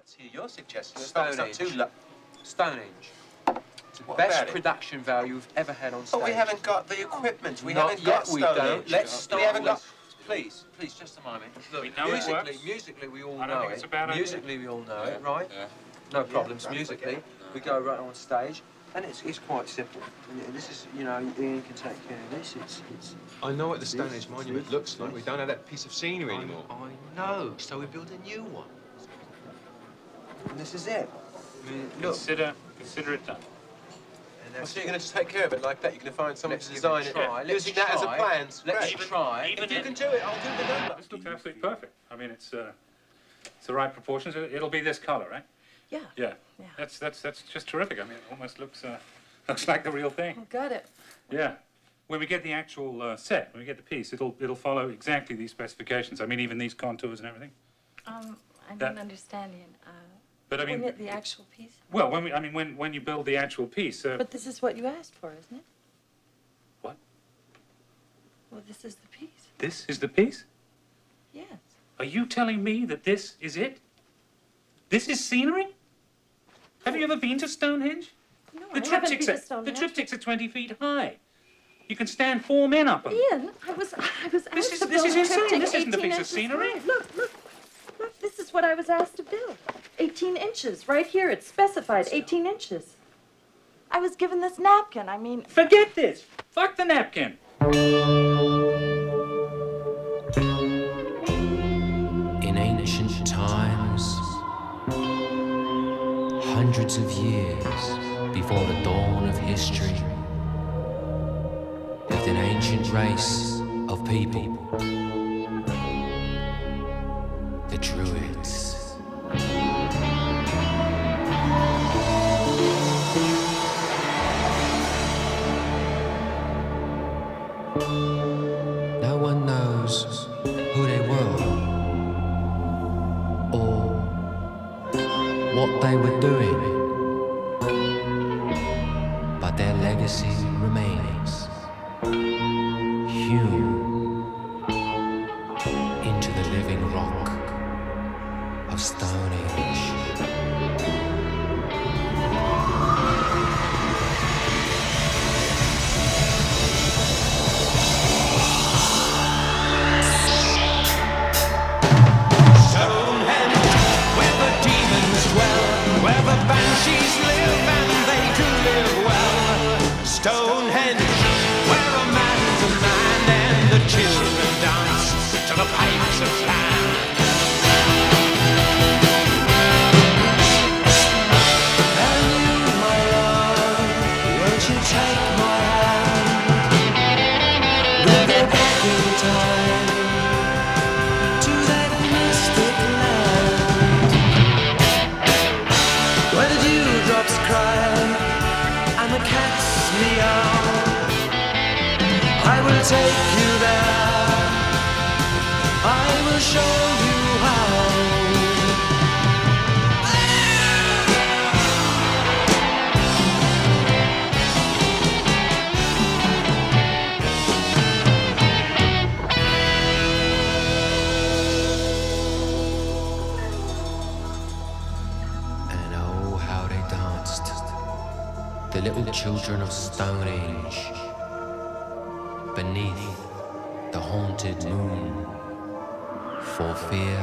Let's hear your suggestion. Stonehenge. Stonehenge. It's the What best about it? production value we've ever had on stage. But we haven't got the equipment. We Not haven't yet, got we Stonehenge. don't. Let's start. We haven't got... Please, just a moment. Look, We know it works. musically, we all I don't know think it. it's a bad idea. Musically, we all know it, right? Yeah. No problems. that's Musically, okay. we go right on stage, and it's quite simple. And this is, you know, Ian can take care of this. It's. I know what the Stonehenge Monument looks like. We don't have that piece of scenery anymore. I know. So we built a new one. And this is it. I mean, look. Consider it done. And So you're going to take care of it like that? You're going to find someone Let's to give design it a it, try. Let's using that as a try. plan? Let's Great. try. Even If you can do it, I'll do the number. This looks absolutely perfect. I mean, it's the right proportions. It'll be this color, right? Yeah. Yeah. That's just terrific. I mean, it almost looks like the real thing. Oh, got it. Yeah. When we get the actual set, when we get the piece, it'll follow exactly these specifications. I mean, even these contours and everything. I That- don't understand, Ian. But I mean, the actual piece. well, when you build the actual piece. But this is what you asked for, isn't it? What? Well, this is the piece. This is the piece? Yes. Are you telling me that this is it? This is scenery? Have you ever been to Stonehenge? No, The I haven't been to the Stonehenge. triptychs are 20 feet high. You can stand 4 men up them. Ian, I was asked to this build is a insane. triptych This isn't a 18 piece of inches scenery. wide. Look, this is what I was asked to build. 18 inches, right here, it's specified, 18 inches. I was given this napkin, I mean... Forget this. Fuck the napkin. In ancient times, hundreds of years before the dawn of history, lived an ancient race of people, the Druids. No one knows who they were or what they were doing, but their legacy remains hewn into the living rock of Stonehenge. Where the demons dwell, where the banshees live and they do live well. Stonehenge, where a man's a man and the children dance to the pipes of Pan. And you, my love, won't you take my hand? We'll go back in time to that mystic land where the dewdrops cry and the cats meow. I will take you there, I will show you how. And oh, how they danced, the little children of Stonehenge, beneath the haunted moon, for fear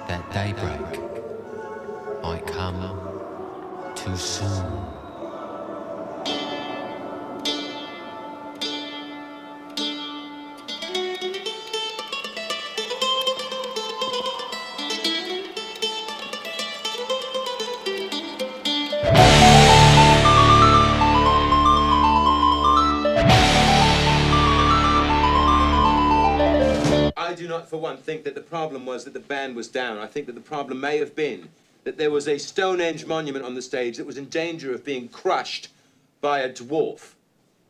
that daybreak might come too soon. I do not, for one, think that the problem was that the band was down. I think that the problem may have been that there was a Stonehenge monument on the stage that was in danger of being crushed by a dwarf.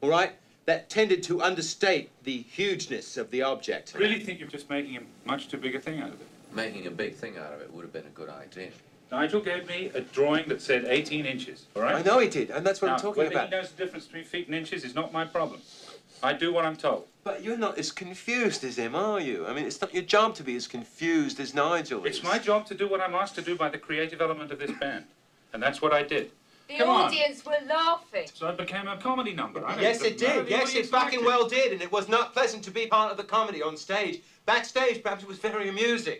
All right? That tended to understate the hugeness of the object. I really think you're just making a much too big a thing out of it. Making a big thing out of it would have been a good idea. Nigel gave me a drawing that said 18 inches, all right? I know he did, and that's what I'm talking whether about. he knows the difference between feet and inches is not my problem. I do what I'm told. But you're not as confused as him, are you? I mean, it's not your job to be as confused as Nigel is. It's my job to do what I'm asked to do by the creative element of this band. And that's what I did. The Come on. audience were laughing. So it became a comedy number. I don't Yes, even it know did. the Yes, audience it liked fucking it. well did. And it was not pleasant to be part of the comedy on stage. Backstage, perhaps it was very amusing.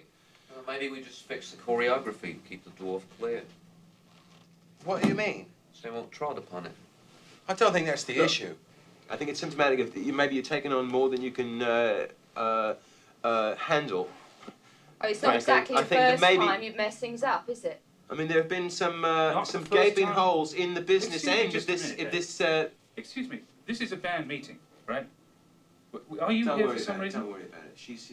Well, maybe we just fix the choreography and keep the dwarf clear. What do you mean? So they won't trod upon it. I don't think that's the issue. I think it's symptomatic of maybe you're taking on more than you can handle. Oh, it's not Frankly, exactly I the think that first maybe- time you've messed things up, is it? I mean, there have been some Not some the first gaping time. holes in the business Excuse me end of just a this. minute, If Dave. this. Excuse me. This is a band meeting, right? Are you Don't here worry for some about it. reason? Don't worry about it. She's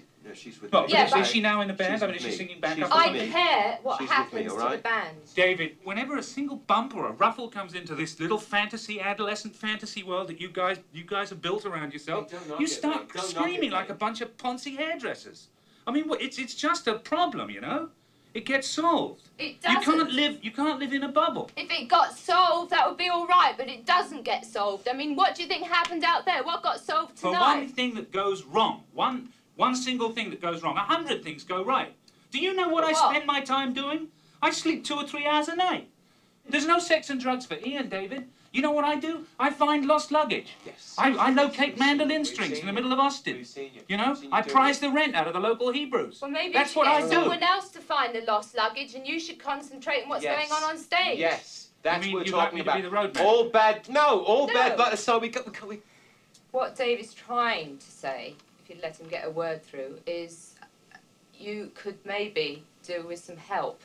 with Well, me. Yeah, is but- she now in the band? She's I mean, with is she me. singing back She's up? with I me. care what She's with happens me, all to the right? band. David, whenever a single bump or a ruffle comes into this little fantasy, adolescent fantasy world that you guys have built around yourself, Hey, don't knock you it, start mate. Don't knock screaming it, like a mate. bunch of poncy hairdressers. I mean, it's just a problem, you know? It gets solved. It You doesn't. you can't live in a bubble. If it got solved, that would be all right, but it doesn't get solved. I mean, what do you think happened out there? What got solved For tonight? one thing that goes wrong, one single thing that goes wrong, 100 things go right. Do you know what I What? spend my time doing? I sleep 2 or 3 hours a night. There's no sex and drugs for Ian, David. You know what I do? I find lost luggage. Yes. I locate We've mandolin seen strings you. in the middle of Austin. We've seen you. You know, We've seen you I do prize it. the rent out of the local Hebrews. Well, maybe That's you what should I get do. someone else to find the lost luggage, and you should concentrate on what's Yes. going on stage. Yes, that's mean what we're you'd like talking me to about. be the roadman? All bad. No, all No. bad blood. So we got. What Dave is trying to say, if you'd let him get a word through, is you could maybe do with some help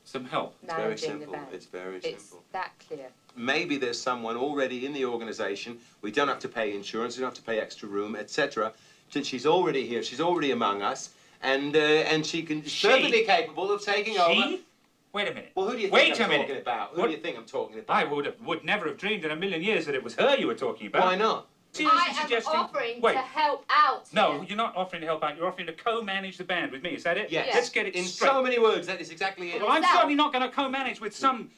Some help. It's very managing the simple. band. It's very It's simple. that clear. Maybe there's someone already in the organisation. We don't have to pay insurance. We don't have to pay extra room, etc. Since she's already here, she's already among us, and she can She? perfectly capable of taking over. She? Wait a minute. Well, who do you Wait think a I'm minute. talking about? Who What? do you think I'm talking about? I would never have dreamed in a million years that it was her you were talking about. Why not? Seriously I am suggesting- offering Wait. to help out. No, here. you're not offering to help out. You're offering to co-manage the band with me. Is that it? Yes. Let's get it In straight. so many words, that is exactly it. Well, I'm Yourself. certainly not going to co-manage with some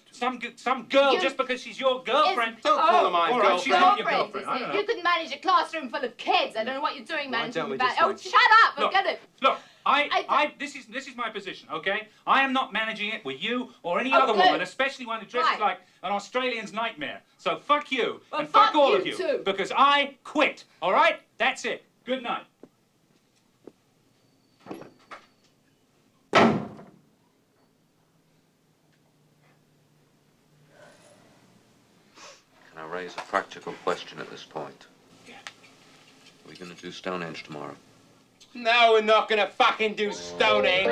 girl You- just because she's your girlfriend. Don't call her Oh, my all right, she's girlfriend. not your Girlfriend, girlfriend. is I it? don't know. You could manage a classroom full of kids. I don't know what you're doing Why managing don't we the band. just Oh, like- shut up! I'm Look, gonna. Look, I- this is my position, okay? I am not managing it with you or any Oh, other good. woman, especially one who dresses Right. like an Australian's nightmare. So fuck you Well, and fuck fuck all you of you too. because I quit. All right? That's it. Good night. Can I raise a practical question at this point? Are we going to do Stonehenge tomorrow? No, we're not gonna fucking do Stonehenge.